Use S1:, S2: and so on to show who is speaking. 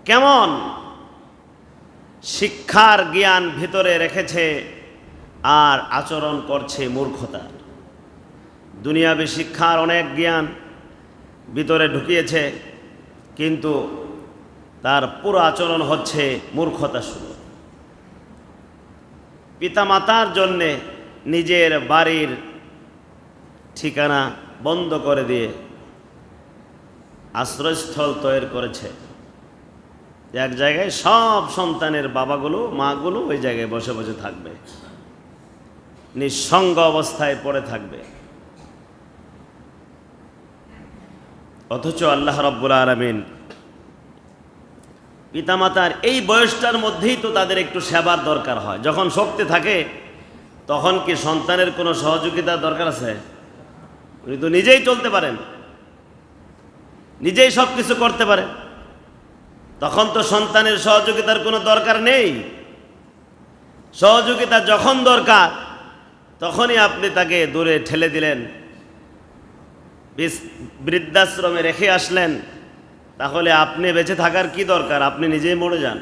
S1: কেমন শিক্ষার জ্ঞান ভিতরে রেখেছে আর আচরণ করছে মূর্খতা। দুনিয়াবী শিক্ষার অনেক জ্ঞান ভিতরে ঢুকিয়েছে, কিন্তু তার পুরো আচরণ হচ্ছে মূর্খতা শুরু। পিতামাতার জন্যে নিজের বাড়ির ঠিকানা বন্ধ করে দিয়ে আশ্রয়স্থল তৈরি করেছে। এক জায়গায় সব সন্তানের বাবাগুলো মাগুলো ওই জায়গায় বসে বসে থাকবে, নিঃসঙ্গ অবস্থায় পড়ে থাকবে। অথচ আল্লাহ রাব্বুল আলামিন পিতামাতার এই বয়সটার মধ্যেই তো তাদের একটু সেবার দরকার হয়। যখন শক্তি থাকে তখন কি সন্তানের কোনো সহযোগিতার দরকার আছে? উনি তো নিজেই চলতে পারেন, নিজেই সব কিছু করতে পারেন, তখন তো সন্তানের সহযোগিতার কোনো দরকার নেই। সহযোগিতা যখন দরকার তখনই আপনি তাকে দূরে ঠেলে দিলেন, বৃদ্ধাশ্রমে রেখে আসলেন। তাহলে আপনি বেঁচে থাকার কি দরকার? আপনি নিজেই মরে যান।